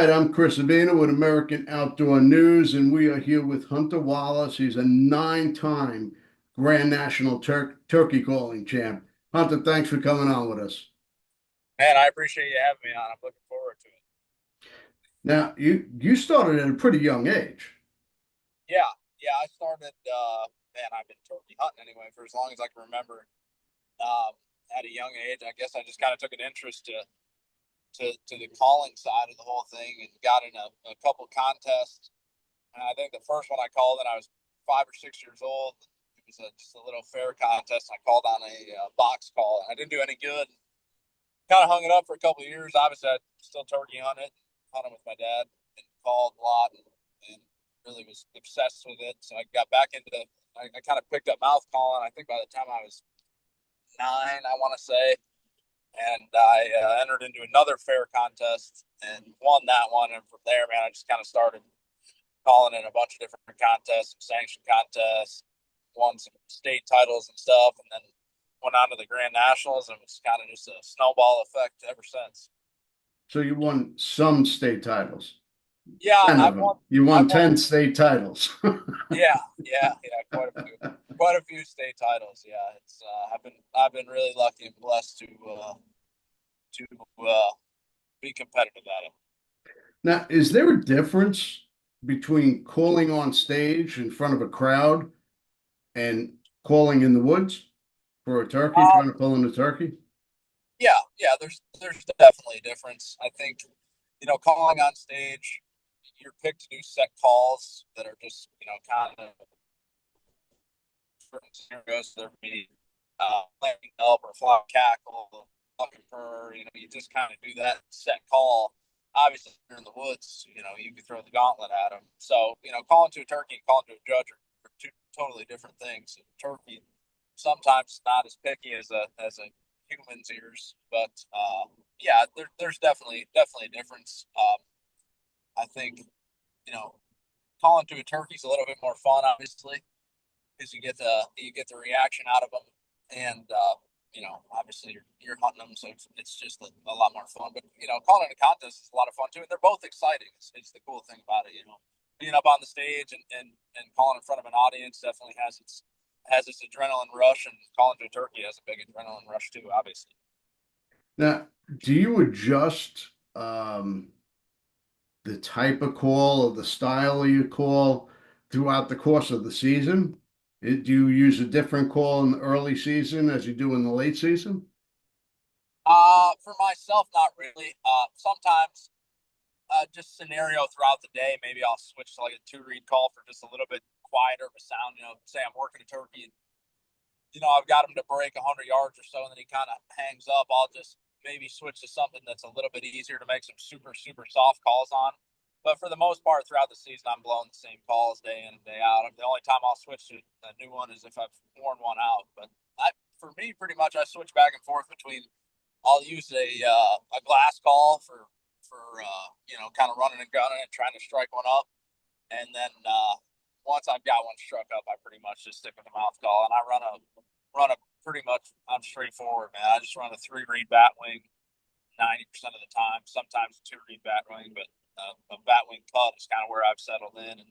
right, I'm Chris Avina with American Outdoor News, and we are here with Hunter Wallis. He's a nine-time Grand National Turkey Calling champ. Hunter, thanks for coming on with us. Man, I appreciate you having me on. I'm looking forward to it. Now, you started at a pretty young age. Yeah, yeah. I started, man, I've been turkey hunting anyway for as long as I can remember. Um, at a young age, I guess I just kind of took an interest to the calling side of the whole thing and got in a couple contests. And I think the first one I called, and I was 5 or 6 years old. It was just a little fair contest. I called on a box call, and I didn't do any good. Kind of hung it up for a couple of years. Obviously, I still turkey hunted with my dad, and called a lot, and really was obsessed with it. So I got back into. I kind of picked up mouth calling. I think by the time I was 9, I want to say, and I entered into another fair contest and won that one. And from there, man, I just kind of started calling in a bunch of different contests, sanctioned contests, won some state titles and stuff, and then went on to the Grand Nationals, and it was kind of just a snowball effect ever since. So you won some state titles, Yeah, 10 of them. You won I've won, 10 state titles. yeah, quite a few state titles. Yeah, it's I've been really lucky and blessed to be competitive at it. Now, is there a difference between calling on stage in front of a crowd and calling in the woods for a turkey, Um, trying to pull in a turkey? yeah, there's definitely a difference. I think calling on stage, you're picked to do set calls that are just kind of certain scenarios. There be landing up or fly cackle, fucking purr. You just kind of do that set call. Obviously, if you're in the woods, you can throw the gauntlet at them. So, calling to a turkey and calling to a judge are two totally different things. Turkey sometimes not as picky as a human's ears, but yeah, there's definitely a difference. I think you know calling to a turkey is a little bit more fun, obviously, because you get the reaction out of them, and obviously you're hunting them, so it's just a lot more fun. But calling a contest is a lot of fun too, and they're both exciting. It's the cool thing about it. Being up on the stage and calling in front of an audience definitely has its adrenaline rush, and calling to a turkey has a big adrenaline rush too, obviously. Now, do you adjust the type of call or the style of your call throughout the course of the season? Do you use a different call in the early season as you do in the late season? For myself, not really. Sometimes just scenario throughout the day, maybe I'll switch to like a two read call for just a little bit quieter of a sound. Say I'm working a turkey and I've got him to break 100 yards or so, and then he kind of hangs up. I'll just maybe switch to something that's a little bit easier to make some super soft calls on. But for the most part, throughout the season, I'm blowing the same calls day in and day out. The only time I'll switch to a new one is if I've worn one out. But for me, pretty much, I switch back and forth between. I'll use a glass call for kind of running and gunning and trying to strike one up, and then once I've got one struck up, I pretty much just stick with the mouth call, and I run a pretty much. I'm straightforward, man. I just run a 3 read bat wing 90% of the time. Sometimes a 2 read bat wing, but a bat wing cut is kind of where I've settled in, and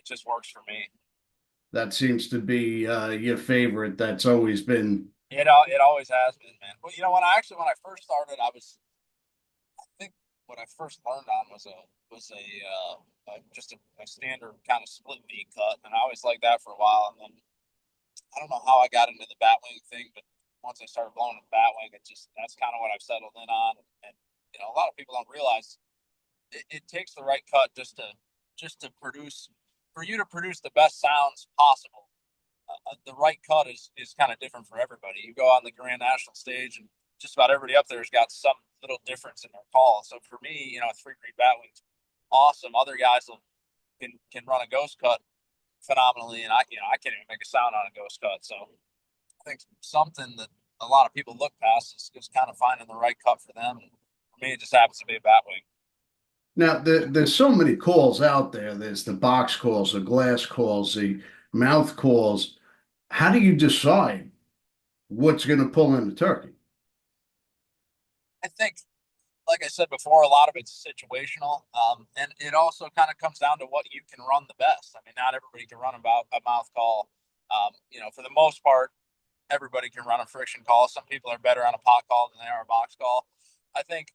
it just works for me. That seems to be your favorite. That's always been. It always has been, man. Well, when I first started, I think what I first learned on was just a standard kind of split V cut, and I always liked that for a while. And then I don't know how I got into the batwing thing, but once I started blowing the batwing, that's kind of what I've settled in on. And a lot of people don't realize it takes the right cut just to produce for you to produce the best sounds possible. The right cut is kind of different for everybody. You go on the Grand National stage, and just about everybody up there's got some little difference in their call. So for me, 3 read batwing's awesome. Other guys can run a ghost cut phenomenally, and I can't even make a sound on a ghost cut. So I think something that a lot of people look past is kind of finding the right cut for them. And for me, it just happens to be a batwing. Now, there's so many calls out there. There's the box calls, the glass calls, the mouth calls. How do you decide what's going to pull in the turkey? I think like I said before, a lot of it's situational, and it also kind of comes down to what you can run the best. I mean, not everybody can run about a mouth call. For the most part, everybody can run a friction call. Some people are better on a pot call than they are a box call. I think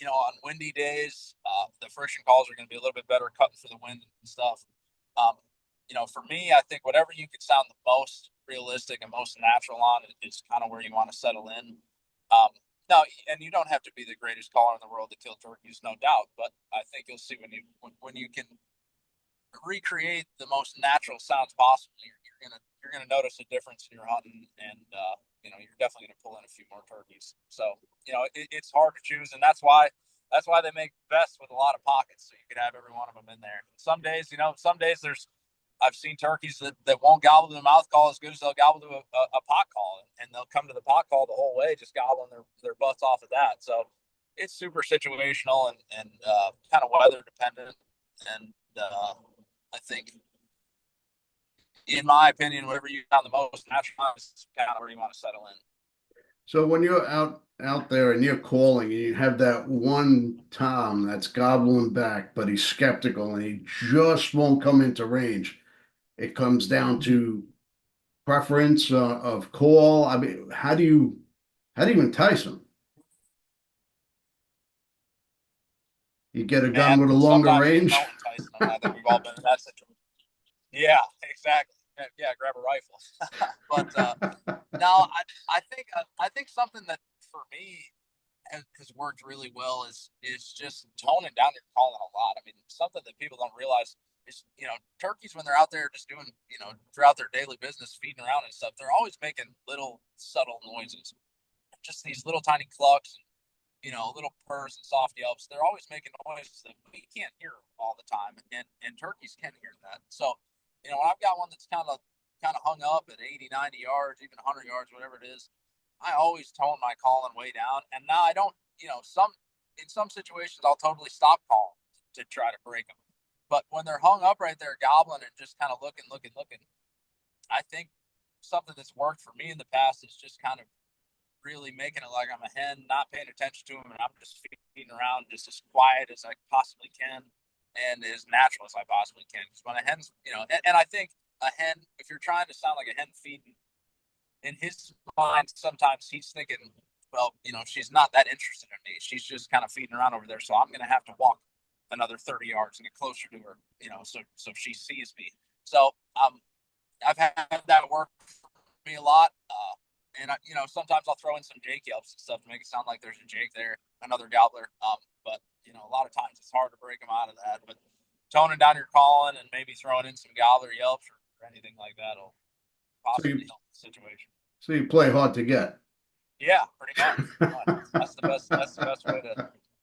on windy days, the friction calls are going to be a little bit better cutting for the wind and stuff. Um, for me, I think whatever you can sound the most realistic and most natural on is kind of where you want to settle in. Um, Now, and you don't have to be the greatest caller in the world to kill turkeys, no doubt. But I think you'll see when you can recreate the most natural sounds possible, you're gonna notice a difference in your hunting, and you're definitely gonna pull in a few more turkeys. So it's hard to choose, and that's why they make vests with a lot of pockets, so you could have every one of them in there. Some days I've seen turkeys that won't gobble to the mouth call as good as they'll gobble to a pot call, and they'll come to the pot call the whole way, just gobbling their butts off of that. So it's super situational and kind of weather dependent. And I think, in my opinion, whatever you found the most natural is kind of where you want to settle in. So when you're out there and you're calling and you have that one Tom that's gobbling back, but he's skeptical and he just won't come into range, it comes down to preference of call. I mean, how do you entice him? You get a gun Man, with a longer sometimes you range. don't entice them. I think we've all been in that situation. Yeah, exactly. Yeah, grab a rifle. But no, I think something that for me has worked really well is just toning down your calling a lot. I mean, something that people don't realize is turkeys when they're out there just doing throughout their daily business, feeding around and stuff, they're always making little subtle noises, just these little tiny clucks, little purrs and soft yelps. They're always making noises that we can't hear all the time, and turkeys can hear that. So, when I've got one that's kind of hung up at 80, 90 yards, even 100 yards, whatever it is, I always tone my calling way down. And now I don't, in some situations I'll totally stop calling to try to break them. But when they're hung up right there, gobbling and just kind of looking, I think something that's worked for me in the past is just kind of really making it like I'm a hen, not paying attention to them, and I'm just feeding around just as quiet as I possibly can and as natural as I possibly can. Because when a hen's, and I think a hen, if you're trying to sound like a hen feeding, in his mind, sometimes he's thinking, well, she's not that interested in me. She's just kind of feeding around over there. So I'm going to have to walk another 30 yards and get closer to her, so she sees me. So I've had that work for me a lot. And sometimes I'll throw in some Jake yelps and stuff to make it sound like there's a Jake there, another gobbler. But a lot of times it's hard to break them out of that. But toning down your calling and maybe throwing in some gobbler yelps or anything like that will So possibly you help the situation. so you play hard to get. Yeah, pretty much. Pretty much. That's the best. That's the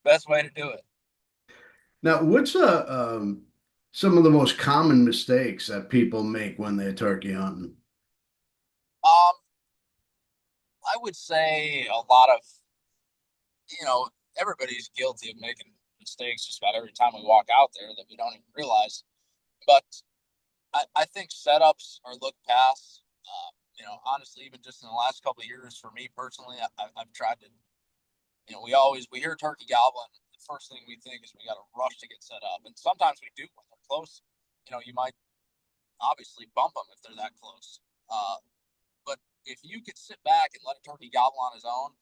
best way to do it. Now, what's some of the most common mistakes that people make when they're turkey hunting? Um, I would say a lot of everybody's guilty of making mistakes just about every time we walk out there that we don't even realize. But I think setups are looked past. Honestly, even just in the last couple of years, for me personally, I've tried to. We hear turkey gobbling. The first thing we think is we got to rush to get set up, and sometimes we do when they're close. You might obviously bump them if they're that close. But if you could sit back and let a turkey gobble on his own,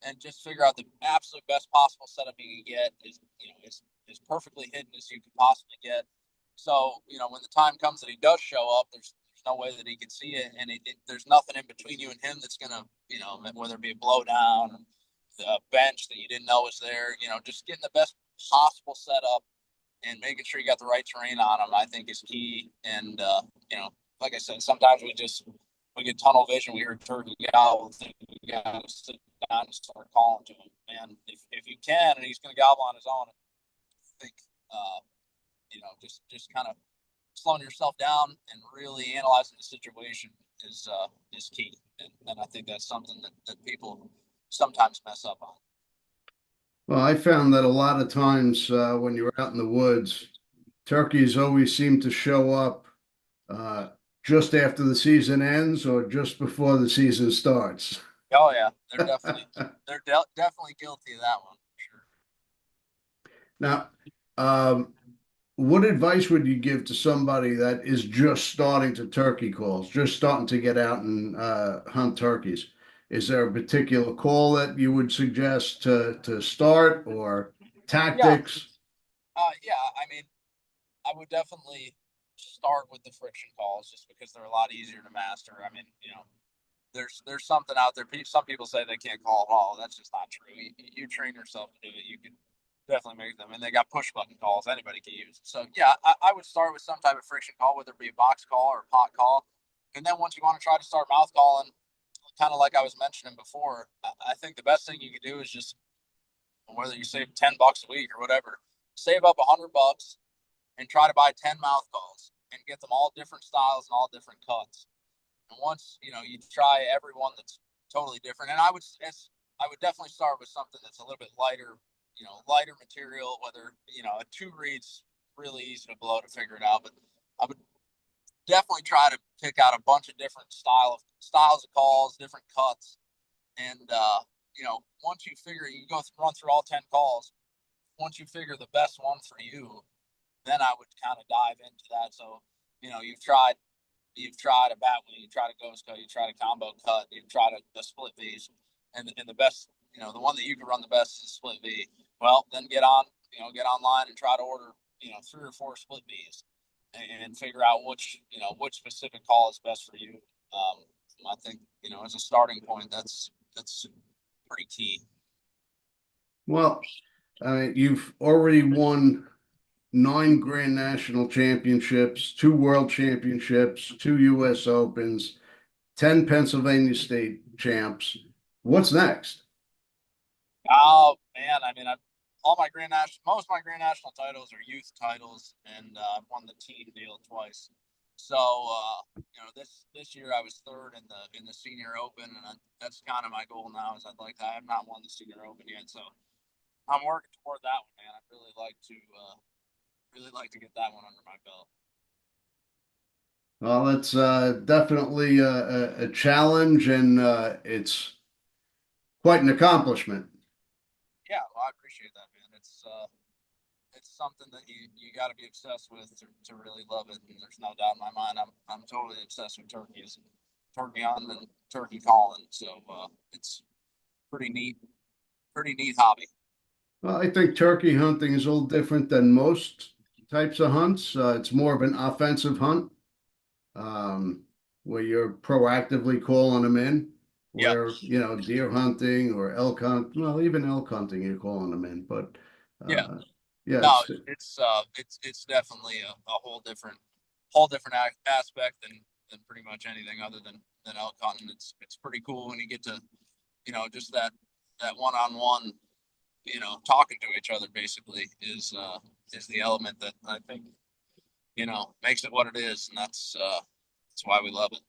and just figure out the absolute best possible setup you can get is perfectly hidden as you could possibly get. So when the time comes that he does show up, there's no way that he can see it, and there's nothing in between you and him that's gonna whether it be a blowdown, a bench that you didn't know was there, just getting the best possible setup and making sure you got the right terrain on them, I think is key. And like I said, sometimes we get tunnel vision. We hear turkey gobble. We got to sit down and start calling to him. And if you can, and he's going to gobble on his own, I think just kind of slowing yourself down and really analyzing the situation is key. And I think that's something that people sometimes mess up on. Well, I found that a lot of times when you're out in the woods, turkeys always seem to show up uh, just after the season ends or just before the season starts. Oh yeah, they're definitely guilty of that one for sure. Now, um, what advice would you give to somebody that is just starting to turkey calls, just starting to get out and hunt turkeys? Is there a particular call that you would suggest to start or Yeah, tactics? yeah. I mean, I would definitely start with the friction calls just because they're a lot easier to master. I mean, there's something out there. Some people say they can't call at all. That's just not true. You train yourself to do it. You can definitely make them. And they got push button calls anybody can use. So yeah, I would start with some type of friction call, whether it be a box call or a pot call. And then once you want to try to start mouth calling, kind of like I was mentioning before, I think the best thing you can do is just whether you save $10 a week or whatever, save up $100 and try to buy 10 mouth calls and get them all different styles and all different cuts. And once you try every one that's totally different, and I would definitely start with something that's a little bit lighter, lighter material. Whether a two reed's really easy to blow to figure it out, but I would definitely try to pick out a bunch of different styles of calls, different cuts, and once you figure you go run through all 10 calls. Once you figure the best one for you, then I would kind of dive into that. So you've tried a bat wing, you tried a ghost cut, you tried a combo cut, you've tried a split V's, and the best, the one that you can run the best is split V. Well, then get online and try to order, 3 or 4 split V's, and figure out which specific call is best for you. Um, I think as a starting point, that's pretty key. Well, you've already won 9 Grand National Championships, 2 World Championships, 2 US Opens, 10 Pennsylvania State champs. What's next? Oh man, I mean, most of my grand national titles are youth titles, and I've won the team deal twice. So this year I was third in the senior open, and that's kind of my goal now. Is I have not won the senior open yet, so I'm working toward that one, man. I'd really like to get that one under my belt. Well, it's definitely a challenge, and it's quite an accomplishment. Yeah, well, I appreciate that, man. It's something that you got to be obsessed with to really love it. And there's no doubt in my mind, I'm totally obsessed with turkeys, turkey hunting and turkey calling. So it's pretty neat, pretty neat hobby. Well, I think turkey hunting is a little different than most types of hunts. It's more of an offensive hunt, um, where you're proactively calling them in. Yeah, Where, deer hunting or elk hunt, well, even elk hunting, you're calling them in. But yeah. uh, yeah, No, it's definitely a whole different aspect than pretty much anything other than elk hunting. It's pretty cool when you get to just that one on one talking to each other basically is the element that I think makes it what it is, and that's why we love it.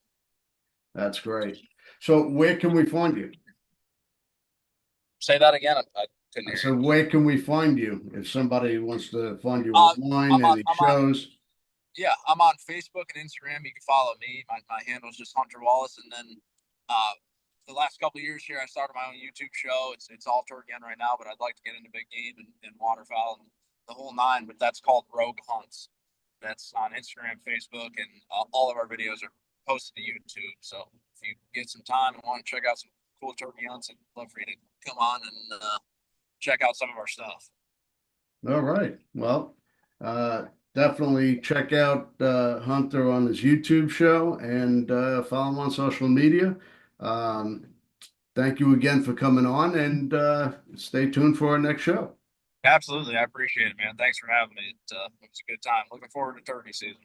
that's great. So where can we find you? Say that again. I couldn't hear So you. where can we find you if somebody wants to find you Uh, online, I'm on. any I'm on. shows? Yeah, I'm on Facebook and Instagram. You can follow me. My handle is just Hunter Wallis, and then uh, the last couple of years here, I started my own YouTube show. It's all turkey on right now, but I'd like to get into big game and waterfowl and the whole nine. But that's called Rogue Hunts. That's on Instagram, Facebook, and all of our videos are posted to YouTube. So if you get some time and want to check out some cool turkey hunts, I'd love for you to come on and check out some of our stuff. All right. Well, definitely check out Hunter on his YouTube show and follow him on social media. Um, thank you again for coming on, and stay tuned for our next show. Absolutely, I appreciate it, man. Thanks for having me. It was a good time. Looking forward to turkey season.